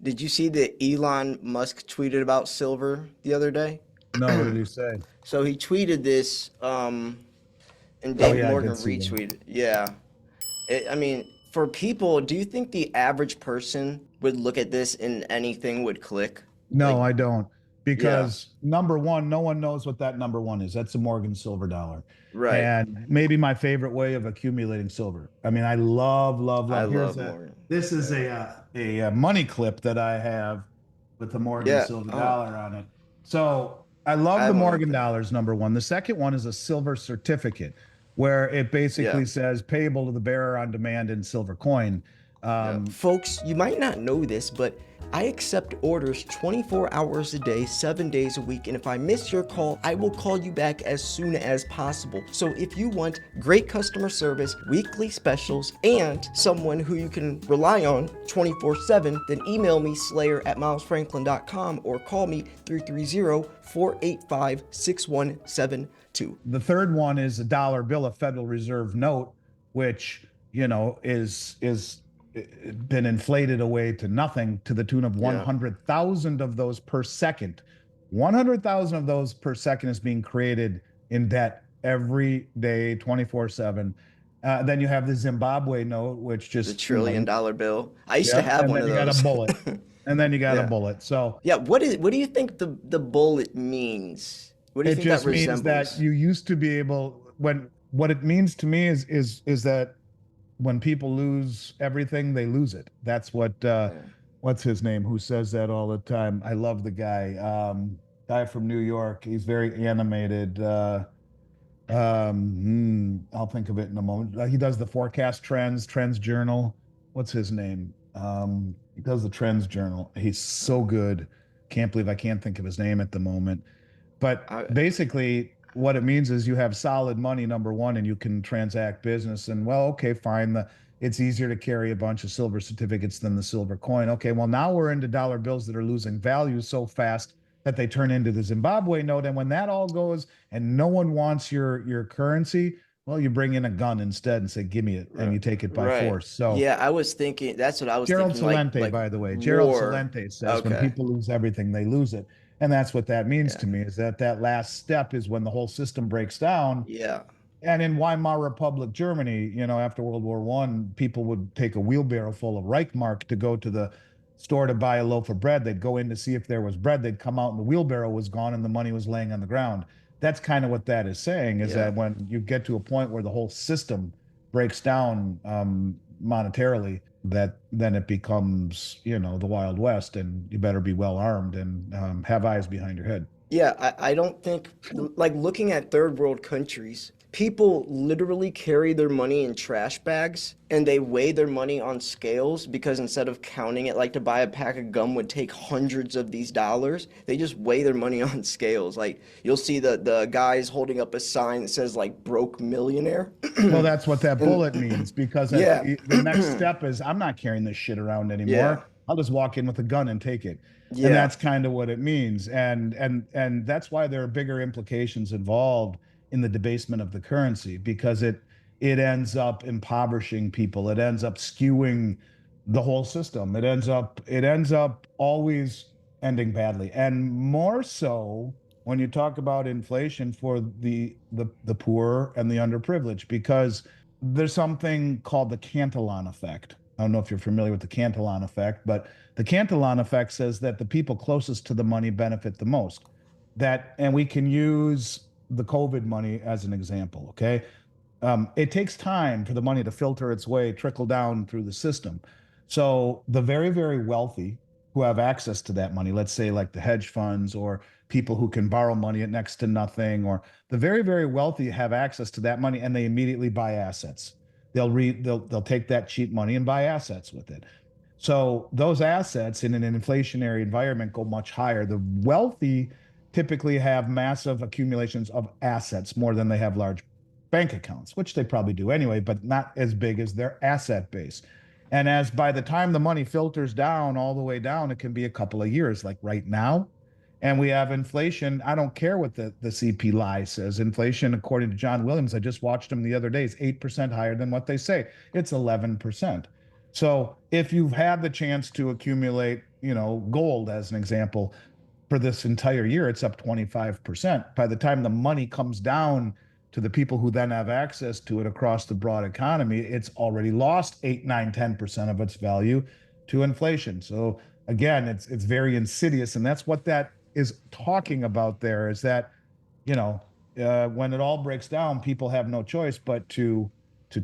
Did you see that Elon Musk tweeted about silver the other day? No, what did he say? So he tweeted this, and Oh David yeah, I did Morgan see that. retweeted. Yeah. I mean, for people, do you think the average person would look at this and anything would click? No, Like, I don't. yeah, Because number one, no one knows what that number one is. That's a Morgan silver dollar. right. And maybe my favorite way of accumulating silver. I mean, I love, love, I love. love Morgan. This is Yeah. a money clip that I have with the Morgan Yeah. silver Oh, dollar on it. So I I love the have one like Morgan that. dollars, number one. The second one is a silver certificate where it Yeah. basically says payable to the bearer on demand in silver coin. Yeah. Um, Folks, you might not know this, but I accept orders 24 hours a day, 7 days a week, and if I miss your call, I will call you back as soon as possible. So if you want great customer service, weekly specials, and someone who you can rely on 24/7, then email me slayer@milesfranklin.com or call me 330-485-6172. The third one is a dollar bill, a Federal Reserve note, which is been inflated away to nothing to the tune of Yeah. 100,000 of those per second. 100,000 of those per second is being created in debt every day, 24/7. Then you have the Zimbabwe note, which The just, $1 trillion bill. I used to yeah, have and one then of you got a those. bullet. And then you got a Yeah. bullet. So Yeah, what do you think the bullet means? What do you it think that just means that resembles? you used to be able when what it means to me is that when people lose everything, they lose it. That's Yeah. what's his name who says that all the time. I love the guy. Guy from New York. He's very animated. I'll think of it in a moment. He does the forecast trends journal. What's his name? He does the trends journal. He's so good. Can't believe I can't think of his name at the moment. But I, basically, what it means is you have solid money, number one, and you can transact business. And well, okay, fine. It's easier to carry a bunch of silver certificates than the silver coin. Okay, well, now we're into dollar bills that are losing value so fast that they turn into the Zimbabwe note. And when that all goes and no one wants your currency, well, you bring in a gun instead and say, give me it, and right, you take it by right. force. So Yeah, I was thinking that's what I was Gerald thinking Celente, like by the way, Gerald war. Celente says when Okay. people lose everything, they lose it. And that's what that means Yeah. to me is that that last step is when the whole system breaks down. Yeah. And in Weimar Republic, Germany, after World War One, people would take a wheelbarrow full of Reichmark to go to the store to buy a loaf of bread. They'd go in to see if there was bread. They'd come out and the wheelbarrow was gone and the money was laying on the ground. That's kind of what that is saying is Yeah. that when you get to a point where the whole system breaks down monetarily, that then it becomes, the Wild West, and you better be well armed and have eyes behind your head. Yeah, I don't think, like looking at third world countries, people literally carry their money in trash bags and they weigh their money on scales because instead of counting it like to buy a pack of gum would take hundreds of these dollars, they just weigh their money on scales. Like you'll see the guys holding up a sign that says like broke millionaire. Well, that's what that And bullet means because yeah, the next step is I'm not carrying this shit around yeah, anymore. I'll just walk in with a gun and take it. And yeah, that's kind of what it means. And that's why there are bigger implications involved in the debasement of the currency because it ends up impoverishing people. It ends up skewing the whole system. It ends up always ending badly. And more so when you talk about inflation for the poor and the underprivileged, because there's something called the cantillon effect. I don't know if you're familiar with the cantillon effect, but the cantillon effect says that the people closest to the money benefit the most. And we can use the COVID money as an example. Okay, it takes time for the money to filter its way, trickle down through the system. So the very, very wealthy who have access to that money, let's say like the hedge funds or people who can borrow money at next to nothing, or the very, very wealthy have access to that money and they immediately buy assets. They'll take that cheap money and buy assets with it. So those assets in an inflationary environment go much higher. The wealthy typically have massive accumulations of assets more than they have large bank accounts, which they probably do anyway, but not as big as their asset base. And as by the time the money filters down all the way down, it can be a couple of years, like right now. And we have inflation. I don't care what the CP lie says. Inflation, according to John Williams, I just watched him the other day, is 8% higher than what they say. It's 11%. So if you've had the chance to accumulate gold as an example, for this entire year, it's up 25%. By the time the money comes down to the people who then have access to it across the broad economy, it's already lost 8, 9, 10% of its value to inflation. So again, it's very insidious. And that's what that is talking about there, is that, you know, when it all breaks down, people have no choice but to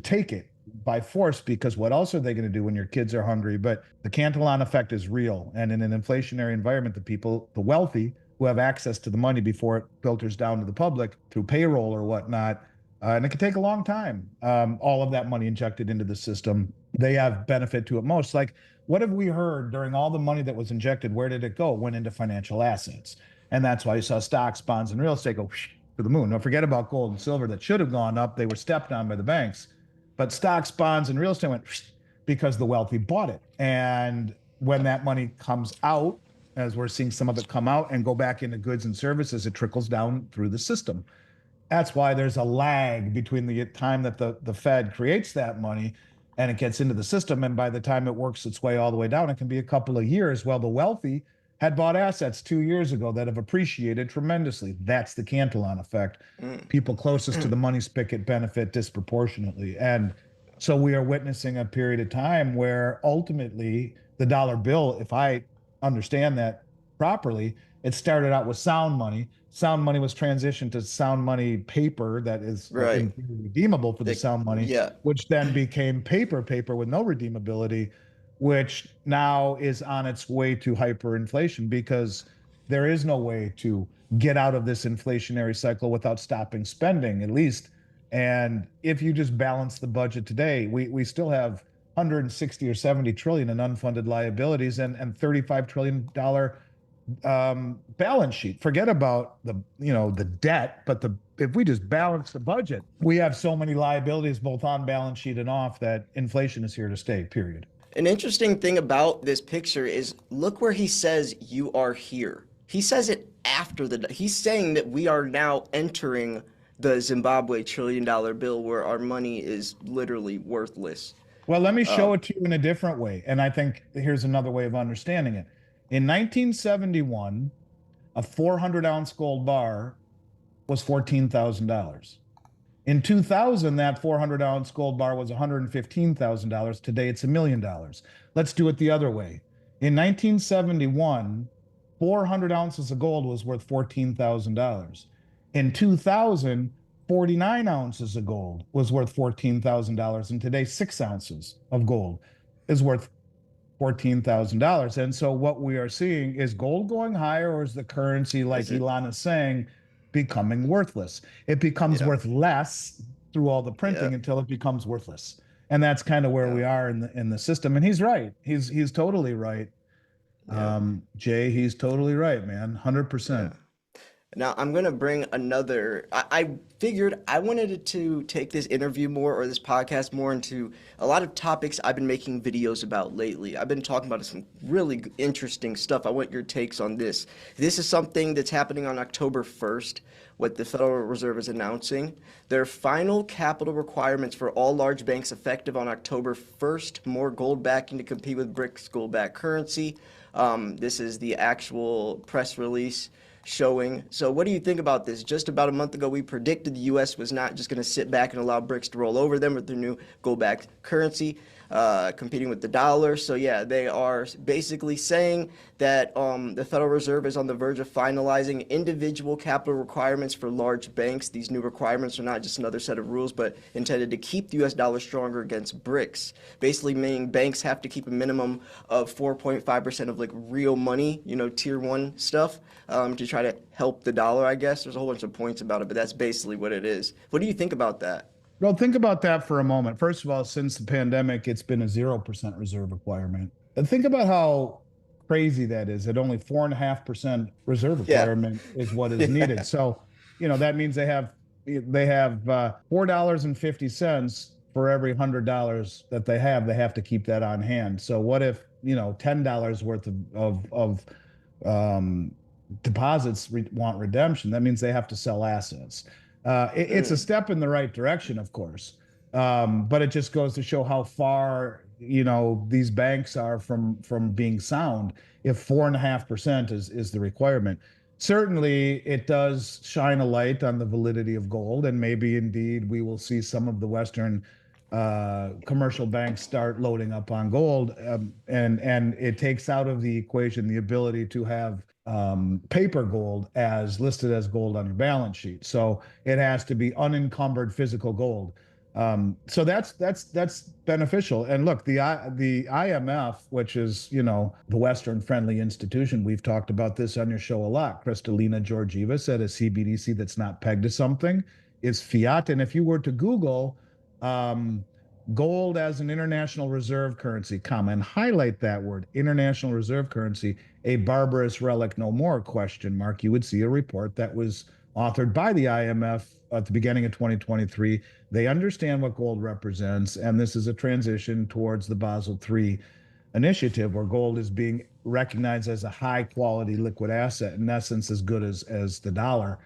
take it by force, because what else are they going to do when your kids are hungry? But the cantillon effect is real. And in an inflationary environment, the people, the wealthy, who have access to the money before it filters down to the public through payroll or whatnot, and it can take a long time, all of that money injected into the system, they have benefit to it most. Like, what have we heard during all the money that was injected? Where did it go? It went into financial assets. And that's why you saw stocks, bonds, and real estate go to the moon. Don't forget about gold and silver that should have gone up. They were stepped on by the banks. But stocks, bonds, and real estate went because the wealthy bought it. And when that money comes out, as we're seeing some of it come out and go back into goods and services, it trickles down through the system. That's why there's a lag between the time that the Fed creates that money and it gets into the system. And by the time it works its way all the way down, it can be a couple of years. Well, the wealthy had bought assets 2 years ago that have appreciated tremendously. That's the Cantillon effect. People closest to the money spigot benefit disproportionately. And so we are witnessing a period of time where ultimately the dollar bill, if I understand that properly, it started out with sound money. Sound money was transitioned to sound money paper that is Right. redeemable for the sound money, Yeah. which then became paper with no redeemability, which now is on its way to hyperinflation, because there is no way to get out of this inflationary cycle without stopping spending, at least. And if you just balance the budget today, we still have 160 or 70 trillion in unfunded liabilities and $35 trillion balance sheet. Forget about the debt, but if we just balance the budget, we have so many liabilities both on balance sheet and off that inflation is here to stay, period. An interesting thing about this picture is look where he says you are here. He says it after he's saying that we are now entering the Zimbabwe $1 trillion bill where our money is literally worthless. Well, let me show it to you in a different way. And I think here's another way of understanding it. In 1971, a 400-ounce gold bar was $14,000. In 2000, that 400-ounce gold bar was $115,000. Today, it's $1 million. Let's do it the other way. In 1971, 400 ounces of gold was worth $14,000. In 2000, 49 ounces of gold was worth $14,000. And today, 6 ounces of gold is worth $14,000. And so what we are seeing is gold going higher, or is the currency, like Elon is saying, becoming worthless? It becomes worth less through all the printing until it becomes worthless. And that's kind of where we are in the system. And he's right. He's totally right. Jay, he's totally right, man. 100%. Now I'm gonna bring another. I figured I wanted to take this interview more, or this podcast more, into a lot of topics I've been making videos about lately. I've been talking about some really interesting stuff. I want your takes on this. This is something that's happening on October 1st, what the Federal Reserve is announcing. Their final capital requirements for all large banks effective on October 1st, more gold backing to compete with BRICS gold-backed currency. This is the actual press release showing. So what do you think about this? Just about a month ago, we predicted the U.S. was not just going to sit back and allow BRICS to roll over them with their new gold-backed currency, competing with the dollar. So yeah, they are basically saying that the Federal Reserve is on the verge of finalizing individual capital requirements for large banks. These new requirements are not just another set of rules, but intended to keep the U.S. dollar stronger against BRICS. Basically meaning banks have to keep a minimum of 4.5% of like real money, tier one stuff, to try to help the dollar, I guess. There's a whole bunch of points about it, but that's basically what it is. What do you think about that? Well, think about that for a moment. First of all, since the pandemic, it's been a 0% reserve requirement. And think about how crazy that is, that only 4.5% reserve Yeah. requirement is what is Yeah. needed. So, that means they have $4.50 for every $100 that they have to keep that on hand. So what if, $10 worth of deposits want redemption? That means they have to sell assets. It's a step in the right direction, of course, but it just goes to show how far these banks are from being sound if 4.5% is the requirement. Certainly, it does shine a light on the validity of gold, and maybe indeed we will see some of the Western commercial banks start loading up on gold, and it takes out of the equation the ability to have paper gold as listed as gold on your balance sheet. So it has to be unencumbered physical gold. So that's beneficial. And look, the IMF, which is the Western friendly institution, we've talked about this on your show a lot. Kristalina Georgieva said a CBDC that's not pegged to something is fiat. And if you were to Google um, gold as an international reserve currency, comma, and highlight that word, international reserve currency, a barbarous relic no more, question mark, you would see a report that was authored by the IMF at the beginning of 2023. They understand what gold represents, and this is a transition towards the Basel III initiative, where gold is being recognized as a high quality liquid asset, in essence, as good as the dollar.